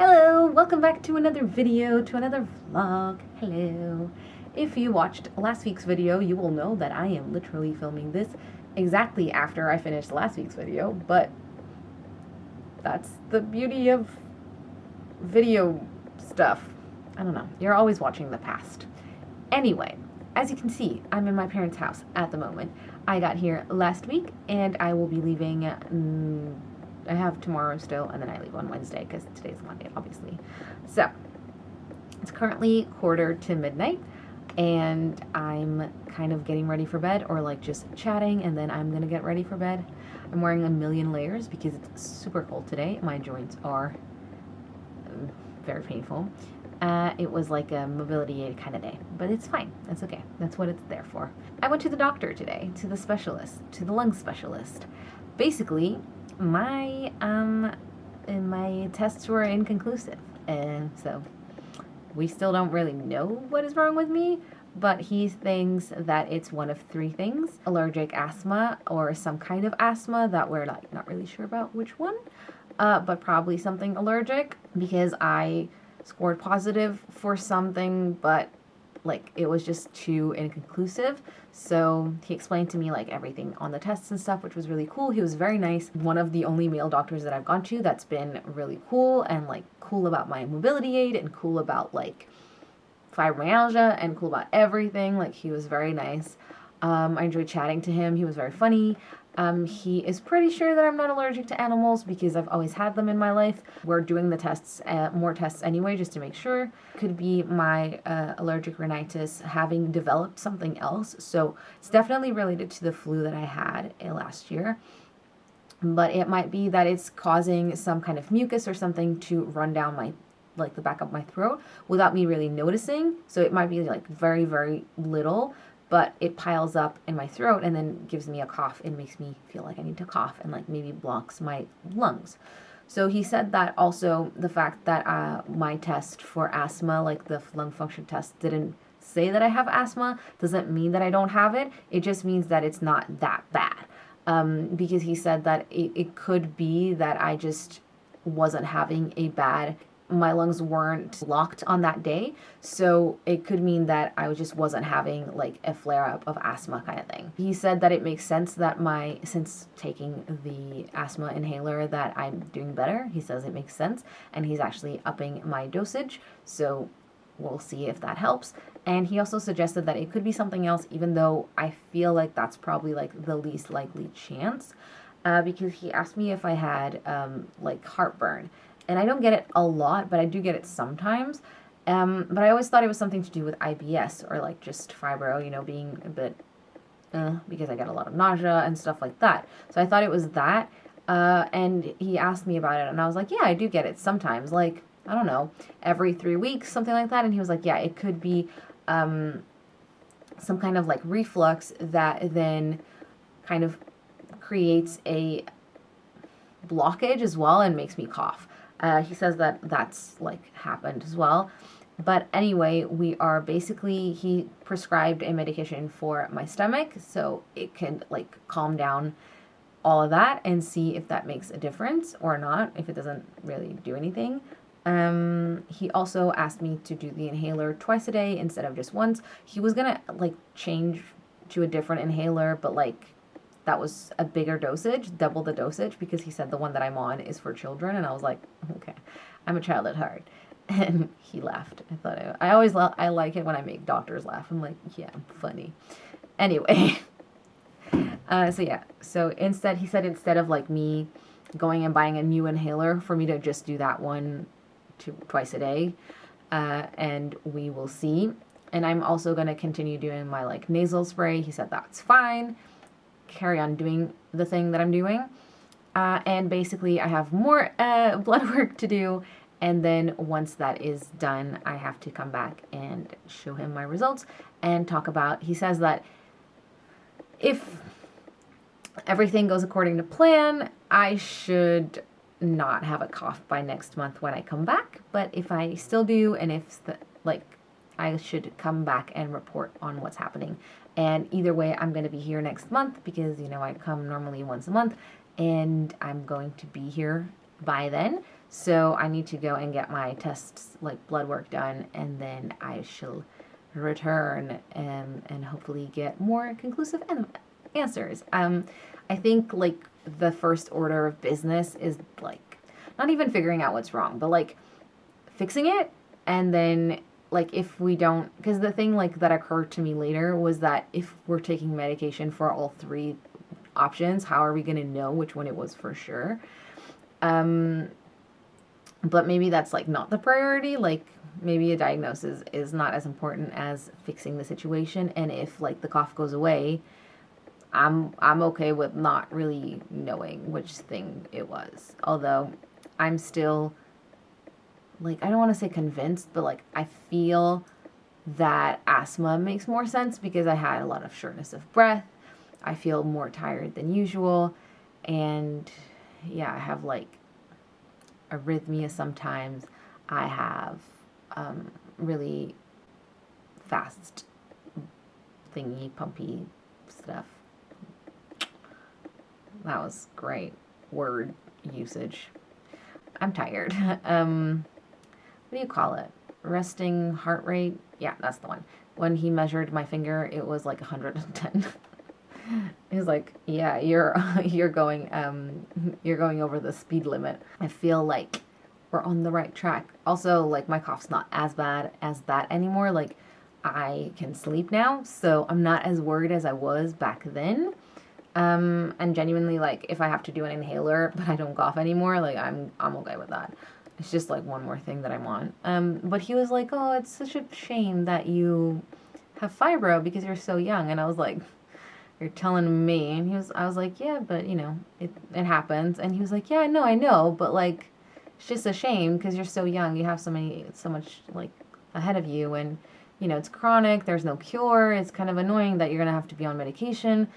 Hello, welcome back to another video, to another vlog. Hello. If you watched last week's video, you will know that I am literally filming this exactly after I finished last week's video, but that's the beauty of video stuff. I don't know. You're always watching the past. Anyway, as you can see, I'm in my parents' house at the moment. I got here last week, and I will be leaving I have tomorrow still, and then I leave on Wednesday because today's Monday, obviously. So, it's currently 1:45, and I'm kind of getting ready for bed, or like just chatting, and then I'm gonna get ready for bed. I'm wearing a million layers because it's super cold today. My joints are very painful. It was like a mobility aid kind of day, but it's fine. That's okay. That's what it's there for. I went to the doctor today, to the specialist, to the lung specialist. Basically, my tests were inconclusive, and so we still don't really know what is wrong with me, but he thinks that it's one of three things: allergic asthma or some kind of asthma that we're like not really sure about which one, but probably something allergic, because I scored positive for something, but like it was just too inconclusive. So he explained to me like everything on the tests and stuff, which was really cool. He was very nice. One of the only male doctors that I've gone to that's been really cool, and like cool about my mobility aid, and cool about like fibromyalgia, and cool about everything. Like, he was very nice. I enjoyed chatting to him. He was very funny. He is pretty sure that I'm not allergic to animals because I've always had them in my life. We're doing the tests, more tests anyway, just to make sure. Could be my allergic rhinitis having developed something else. So it's definitely related to the flu that I had last year. But it might be that it's causing some kind of mucus or something to run down my, like the back of my throat without me really noticing. So it might be like very, very little, but it piles up in my throat and then gives me a cough and makes me feel like I need to cough, and like maybe blocks my lungs. So he said that also the fact that my test for asthma, like the lung function test, didn't say that I have asthma doesn't mean that I don't have it. It just means that it's not that bad. Because he said that it could be that I just wasn't having my lungs weren't locked on that day, so it could mean that I just wasn't having like a flare-up of asthma kind of thing. He said that it makes sense that since taking the asthma inhaler, that I'm doing better. He says it makes sense, and he's actually upping my dosage, so we'll see if that helps. And he also suggested that it could be something else, even though I feel like that's probably like the least likely chance, because he asked me if I had like heartburn. And I don't get it a lot, but I do get it sometimes. But I always thought it was something to do with IBS, or like just fibro, you know, being a bit, because I get a lot of nausea and stuff like that. So I thought it was that. And he asked me about it, and I was like, yeah, I do get it sometimes. Like, I don't know, every 3 weeks, something like that. And he was like, yeah, it could be some kind of like reflux that then kind of creates a blockage as well and makes me cough. He says that that's like happened as well. But anyway, he prescribed a medication for my stomach, so it can like calm down all of that and see if that makes a difference or not, if it doesn't really do anything. He also asked me to do the inhaler twice a day instead of just once. He was gonna like change to a different inhaler, but like that was a bigger dosage, double the dosage, because he said the one that I'm on is for children, and I was like, okay, I'm a child at heart. And he laughed. I like it when I make doctors laugh. I'm like, yeah, I'm funny. Anyway, so instead, he said instead of like me going and buying a new inhaler, for me to just do that one twice a day, and we will see. And I'm also going to continue doing my like nasal spray. He said that's fine. Carry on doing the thing that I'm doing, and basically I have more blood work to do, and then once that is done, I have to come back and show him my results and talk about. He says that if everything goes according to plan, I should not have a cough by next month when I come back, but if I still do, and if I should come back and report on what's happening. And either way, I'm going to be here next month because, you know, I come normally once a month, and I'm going to be here by then. So I need to go and get my tests, like blood work done, and then I shall return and hopefully get more conclusive answers. I think like the first order of business is like not even figuring out what's wrong, but like fixing it. And then like if we don't, because the thing like that occurred to me later was that if we're taking medication for all three options, how are we going to know which one it was for sure? But maybe that's like not the priority. Like maybe a diagnosis is not as important as fixing the situation. And if like the cough goes away, I'm okay with not really knowing which thing it was. Although I'm still like, I don't want to say convinced, but like I feel that asthma makes more sense because I had a lot of shortness of breath. I feel more tired than usual. And yeah, I have like arrhythmia sometimes. I have really fast thingy, pumpy stuff. That was great word usage. I'm tired. What do you call it? Resting heart rate? Yeah, that's the one. When he measured my finger, it was like 110. He was like, "Yeah, you're going over the speed limit." I feel like we're on the right track. Also, like my cough's not as bad as that anymore. Like I can sleep now, so I'm not as worried as I was back then. And genuinely, like if I have to do an inhaler, but I don't cough anymore, like I'm okay with that. It's just like one more thing that I want. But he was like, "Oh, it's such a shame that you have fibro because you're so young," and I was like, "You're telling me?" And I was like, "Yeah, but you know, it happens." And he was like, "Yeah, I know, but like, it's just a shame because you're so young. You have so much like ahead of you, and you know, it's chronic. There's no cure. It's kind of annoying that you're gonna have to be on medication,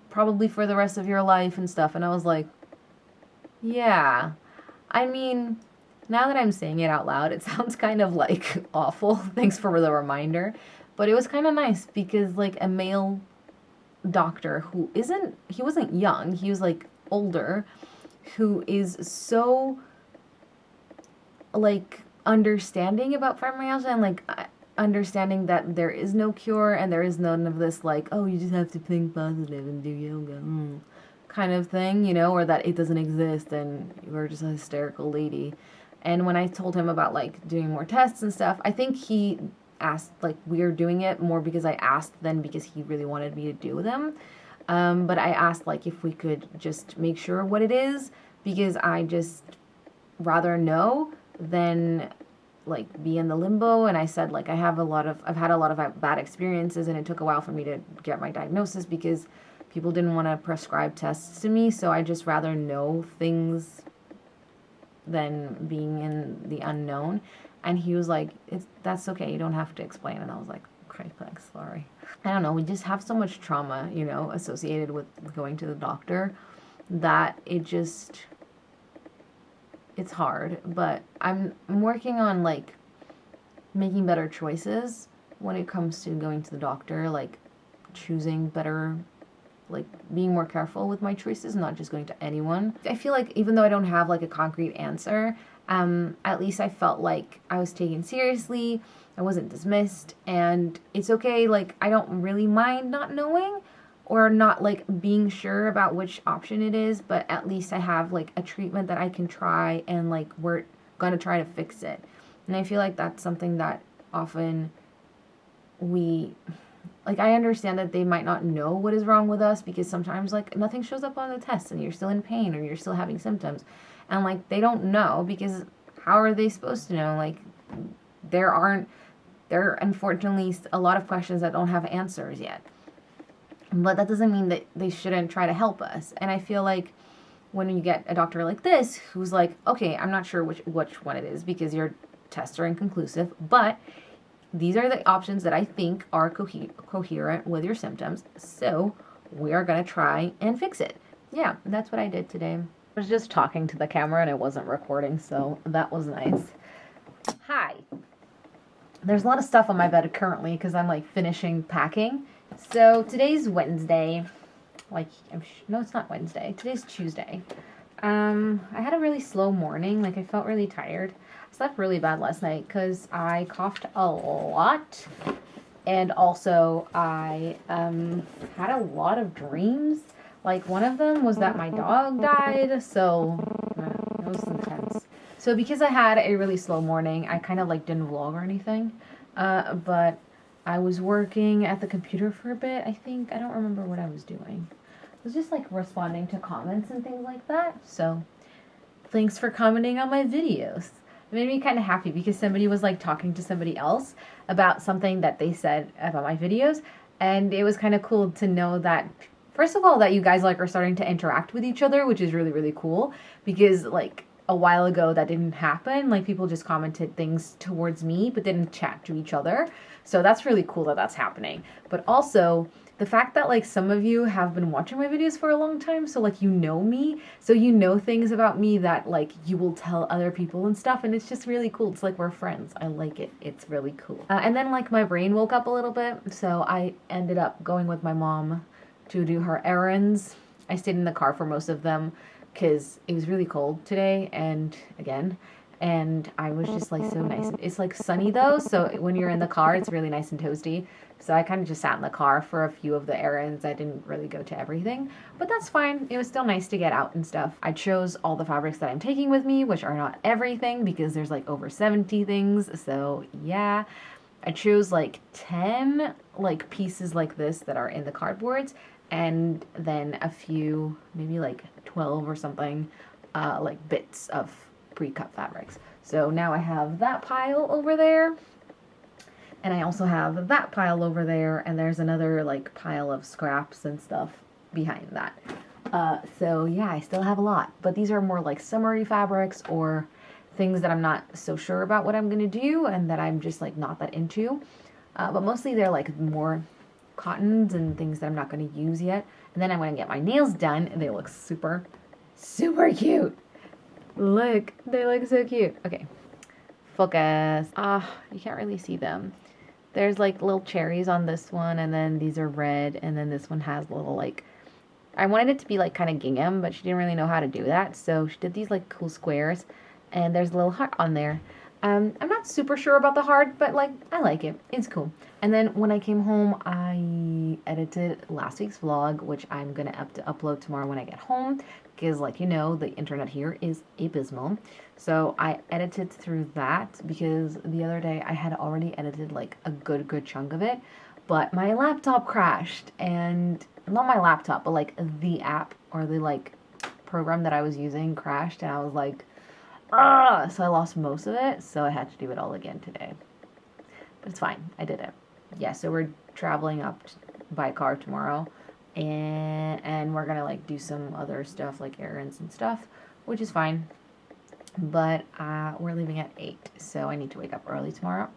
probably for the rest of your life and stuff." And I was like, "Yeah, I mean." Now that I'm saying it out loud, it sounds kind of like awful. Thanks for the reminder. But it was kind of nice because like a male doctor he wasn't young, he was like older, who is so like understanding about fibromyalgia and like understanding that there is no cure and there is none of this like, oh, you just have to think positive and do yoga kind of thing, you know, or that it doesn't exist and you're just a hysterical lady. And when I told him about like doing more tests and stuff, I think he asked, like we are doing it more because I asked than because he really wanted me to do them. But I asked like if we could just make sure what it is because I just rather know than like be in the limbo. And I said like I've had a lot of bad experiences and it took a while for me to get my diagnosis because people didn't want to prescribe tests to me. So I just rather know things than being in the unknown. And he was like, that's okay, you don't have to explain. And I was like, okay, thanks, sorry. I don't know, we just have so much trauma, you know, associated with going to the doctor that it's hard. But I'm working on like making better choices when it comes to going to the doctor, like choosing better, like being more careful with my choices, not just going to anyone. I feel like even though I don't have like a concrete answer, at least I felt like I was taken seriously, I wasn't dismissed, and it's okay, like I don't really mind not knowing or not like being sure about which option it is, but at least I have like a treatment that I can try and like we're gonna try to fix it. And I feel like that's something that often like, I understand that they might not know what is wrong with us because sometimes, like, nothing shows up on the test and you're still in pain or you're still having symptoms. And, like, they don't know because how are they supposed to know? Like, there are unfortunately a lot of questions that don't have answers yet. But that doesn't mean that they shouldn't try to help us. And I feel like when you get a doctor like this who's like, okay, I'm not sure which one it is because your tests are inconclusive, but these are the options that I think are coherent with your symptoms, so we are going to try and fix it. Yeah, that's what I did today. I was just talking to the camera and it wasn't recording, so that was nice. Hi. There's a lot of stuff on my bed currently because I'm like finishing packing. So today's Wednesday. No, it's not Wednesday. Today's Tuesday. I had a really slow morning. Like, I felt really tired. I slept really bad last night because I coughed a lot. And also, I had a lot of dreams. Like, one of them was that my dog died, so it was intense. So because I had a really slow morning, I kind of, like, didn't vlog or anything. But I was working at the computer for a bit, I think. I don't remember what I was doing. I was just, like, responding to comments and things like that. So, thanks for commenting on my videos. It made me kind of happy because somebody was, like, talking to somebody else about something that they said about my videos, and it was kind of cool to know that, first of all, that you guys, like, are starting to interact with each other, which is really, really cool, because, like, a while ago that didn't happen. Like, people just commented things towards me but didn't chat to each other. So that's really cool that that's happening. But also the fact that, like, some of you have been watching my videos for a long time, so, like, you know me, so you know things about me that, like, you will tell other people and stuff, and it's just really cool. It's like we're friends. I like it. It's really cool. And then, like, my brain woke up a little bit, so I ended up going with my mom to do her errands. I stayed in the car for most of them because it was really cold today, and I was just, like, so nice. It's, like, sunny though, so when you're in the car it's really nice and toasty. So I kind of just sat in the car for a few of the errands. I didn't really go to everything, but that's fine. It was still nice to get out and stuff. I chose all the fabrics that I'm taking with me, which are not everything because there's, like, over 70 things. So yeah, I chose, like, 10, like, pieces like this that are in the cardboards, and then a few, maybe like 12 or something, like, bits of pre-cut fabrics. So now I have that pile over there. And I also have that pile over there, and there's another, like, pile of scraps and stuff behind that. So yeah, I still have a lot, but these are more like summery fabrics or things that I'm not so sure about what I'm gonna do and that I'm just, like, not that into. But mostly they're, like, more cottons and things that I'm not gonna use yet. And then I'm gonna get my nails done, and they look super, super cute. Look, they look so cute. Okay, focus. You can't really see them. There's, like, little cherries on this one, and then these are red, and then this one has little, like, I wanted it to be, like, kind of gingham, but she didn't really know how to do that, so she did these, like, cool squares, and there's a little heart on there. I'm not super sure about the heart, but, like, I like it. It's cool. And then when I came home, I edited last week's vlog, which I'm gonna upload tomorrow when I get home, because, like, you know, the internet here is abysmal. So I edited through that because the other day I had already edited, like, a good chunk of it, but my laptop crashed, and not my laptop, but, like, the app or the, like, program that I was using crashed, and I was like, so I lost most of it, so I had to do it all again today. But it's fine. I did it. Yeah, so we're traveling up by car tomorrow, and we're gonna, like, do some other stuff, like errands and stuff, which is fine. But we're leaving at 8, so I need to wake up early tomorrow.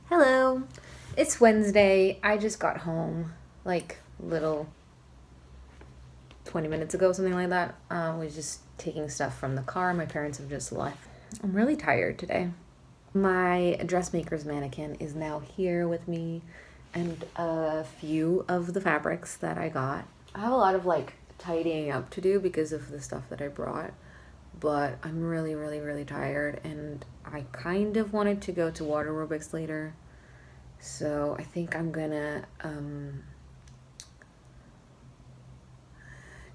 Hello, it's Wednesday. I just got home, like, little 20 minutes ago, something like that. Was just taking stuff from the car. My parents have just left. I'm really tired today. My dressmaker's mannequin is now here with me, and a few of the fabrics that I got. I have a lot of, like, tidying up to do because of the stuff that I brought, but I'm really tired, and I kind of wanted to go to water aerobics later, so I think I'm gonna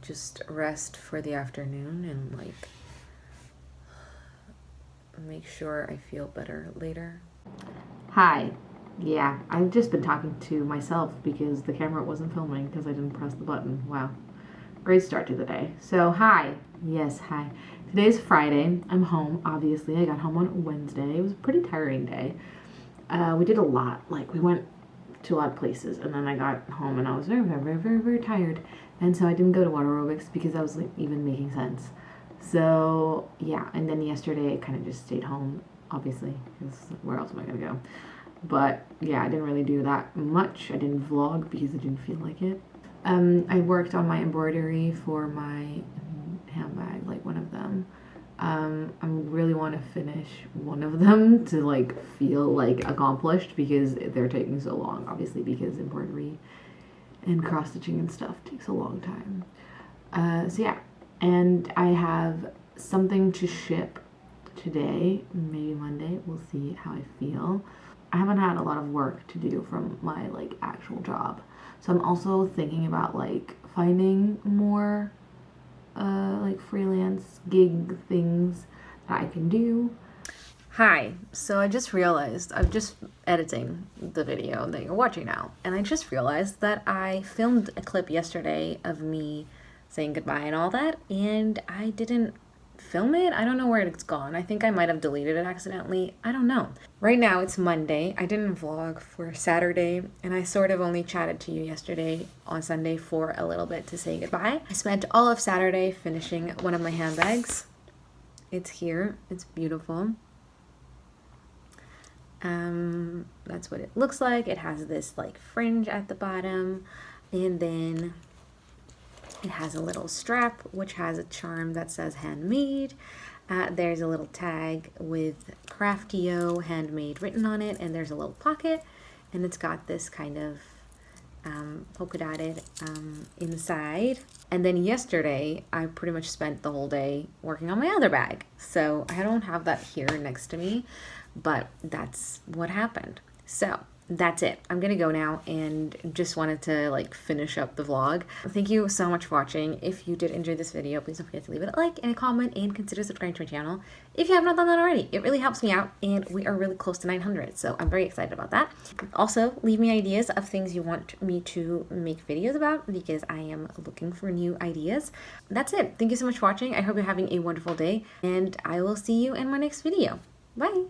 just rest for the afternoon and, like, make sure I feel better later. Hi. Yeah, I've just been talking to myself because the camera wasn't filming because I didn't press the button. Wow. great start to the day. So, hi. Yes, hi. Today's Friday. I'm home, obviously. I got home on Wednesday. It was a pretty tiring day. We did a lot. Like, we went to a lot of places, and then I got home and I was very, very, very, very, very tired. And so I didn't go to water aerobics because that was like even making sense. So, yeah. And then yesterday I kind of just stayed home, obviously, because where else am I going to go? But, yeah, I didn't really do that much. I didn't vlog because I didn't feel like it. I worked on my embroidery for my handbag, like one of them. I really want to finish one of them to like feel like accomplished because they're taking so long, obviously, because embroidery and cross stitching and stuff takes a long time. So yeah, and I have something to ship today, maybe Monday. We'll see how I feel. I haven't had a lot of work to do from my like actual job. So I'm also thinking about like finding more like freelance gig things that I can do. Hi, so I just realized I'm just editing the video that you're watching now, and I just realized that I filmed a clip yesterday of me saying goodbye and all that, and I didn't film it. I don't know where it's gone. I think I might have deleted it accidentally. I don't know. Right now it's Monday. I didn't vlog for Saturday, and I sort of only chatted to you yesterday on Sunday for a little bit to say goodbye. I spent all of Saturday finishing one of my handbags. It's here. It's beautiful. That's what it looks like. It has this like fringe at the bottom, and then it has a little strap which has a charm that says handmade. There's a little tag with Craftio handmade written on it, and there's a little pocket, and it's got this kind of polka dotted inside. And then yesterday I pretty much spent the whole day working on my other bag, so I don't have that here next to me, but that's what happened. So that's it. I'm gonna go now, and just wanted to like finish up the vlog. Thank you so much for watching. If you did enjoy this video, please don't forget to leave it a like and a comment, and consider subscribing to my channel if you have not done that already. It really helps me out, and we are really close to 900, so I'm very excited about that. Also, leave me ideas of things you want me to make videos about, because I am looking for new ideas. That's it. Thank you so much for watching. I hope you're having a wonderful day, and I will see you in my next video. Bye!